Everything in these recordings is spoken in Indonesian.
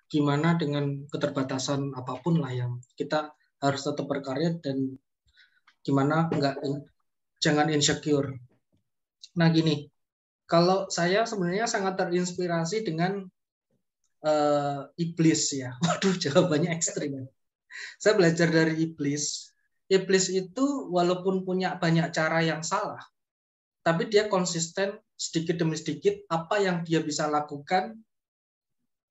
gimana dengan keterbatasan apapun lah yang kita harus tetap berkarya dan gimana jangan insecure. Nah gini, kalau saya sebenarnya sangat terinspirasi dengan iblis ya. Waduh, jawabannya ekstrim. Saya belajar dari iblis. Iblis itu walaupun punya banyak cara yang salah, tapi dia konsisten sedikit demi sedikit apa yang dia bisa lakukan,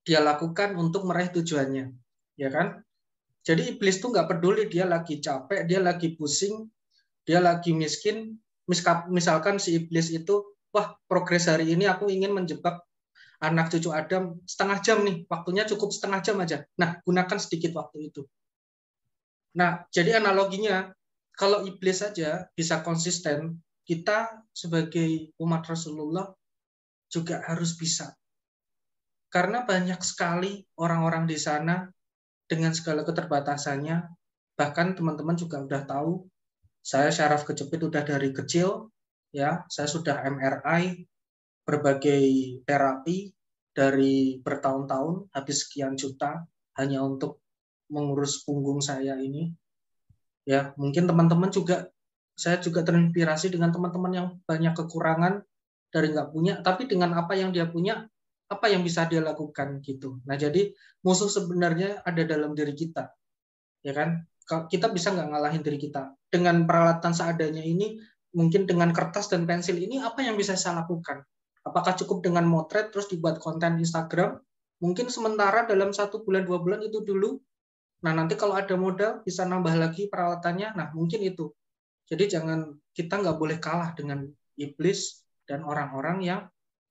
dia lakukan untuk meraih tujuannya, ya kan? Jadi iblis tuh nggak peduli dia lagi capek, dia lagi pusing, dia lagi miskin. Misalkan si iblis itu, wah progres hari ini aku ingin menjebak anak cucu Adam setengah jam nih, waktunya cukup setengah jam aja. Nah, gunakan sedikit waktu itu. Nah, jadi analoginya, kalau iblis saja bisa konsisten, kita sebagai umat Rasulullah juga harus bisa. Karena banyak sekali orang-orang di sana dengan segala keterbatasannya, bahkan teman-teman juga udah tahu, saya syaraf kejepit udah dari kecil, ya, saya sudah MRI, berbagai terapi dari bertahun-tahun, habis sekian juta hanya untuk mengurus punggung saya ini. Ya, mungkin teman-teman juga, saya juga terinspirasi dengan teman-teman yang banyak kekurangan dari nggak punya, tapi dengan apa yang dia punya, apa yang bisa dia lakukan gitu. Nah, jadi musuh sebenarnya ada dalam diri kita, ya kan? Kita bisa nggak ngalahin diri kita dengan peralatan seadanya ini, mungkin dengan kertas dan pensil ini apa yang bisa saya lakukan? Apakah cukup dengan motret terus dibuat konten Instagram? Mungkin sementara dalam 1 bulan 2 bulan itu dulu. Nah, nanti kalau ada modal bisa nambah lagi peralatannya. Nah, mungkin itu. Jadi kita nggak boleh kalah dengan iblis dan orang-orang yang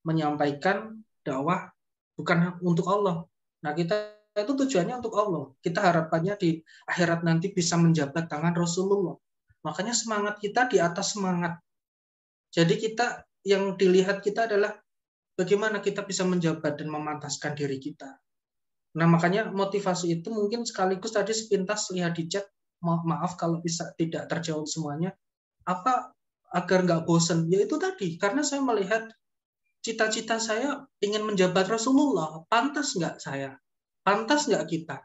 menyampaikan dakwah bukan untuk Allah. Nah, kita itu tujuannya untuk Allah. Kita harapannya di akhirat nanti bisa menjabat tangan Rasulullah. Makanya semangat kita di atas semangat. Jadi kita yang dilihat kita adalah bagaimana kita bisa menjabat dan memantaskan diri kita. Nah, makanya motivasi itu mungkin sekaligus tadi sepintas lihat di chat, maaf kalau bisa tidak terjawab semuanya, apa agar nggak bosen? Ya itu tadi, karena saya melihat cita-cita saya ingin menjabat Rasulullah, pantas nggak saya? Pantas nggak kita?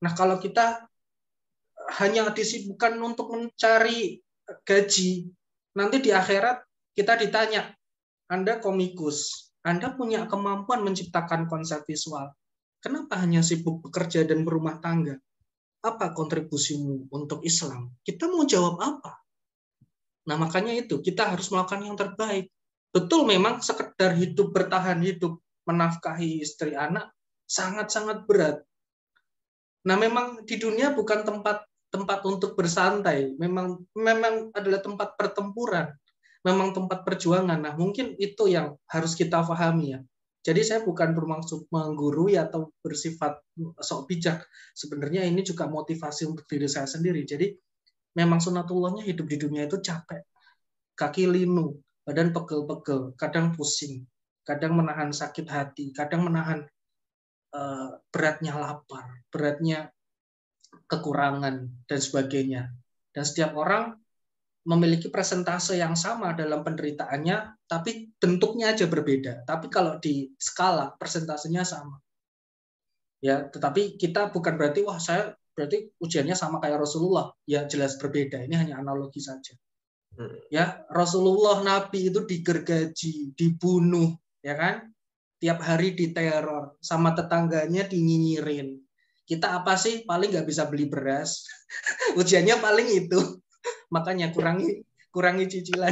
Nah, kalau kita hanya disibukkan untuk mencari gaji, nanti di akhirat kita ditanya, Anda komikus, Anda punya kemampuan menciptakan konsep visual, kenapa hanya sibuk bekerja dan berumah tangga? Apa kontribusimu untuk Islam? Kita mau jawab apa? Nah, makanya itu, kita harus melakukan yang terbaik. Betul memang sekedar hidup, bertahan hidup, menafkahi istri anak, sangat-sangat berat. Nah, memang di dunia bukan tempat untuk bersantai, memang adalah tempat pertempuran, memang tempat perjuangan. Nah, mungkin itu yang harus kita pahami ya. Jadi saya bukan bermaksud menggurui atau bersifat sok bijak. Sebenarnya ini juga motivasi untuk diri saya sendiri. Jadi memang sunatullahnya hidup di dunia itu capek. Kaki linu, badan pegel-pegel, kadang pusing, kadang menahan sakit hati, kadang menahan beratnya lapar, beratnya kekurangan, dan sebagainya. Dan setiap orang memiliki presentase yang sama dalam penderitaannya, tapi bentuknya aja berbeda. Tapi kalau di skala, persentasenya sama. Ya, tetapi kita bukan berarti, wah saya berarti ujiannya sama kayak Rasulullah. Ya jelas berbeda, ini hanya analogi saja. Ya, Rasulullah Nabi itu digergaji, dibunuh, ya kan? Tiap hari diteror, sama tetangganya dinyinyirin. Kita apa sih? Paling nggak bisa beli beras. Ujiannya paling itu. Makanya kurangi cicilan.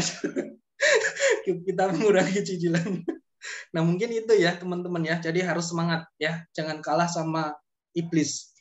Kita mengurangi cicilan. Nah, mungkin itu ya teman-teman ya. Jadi harus semangat ya. Jangan kalah sama iblis.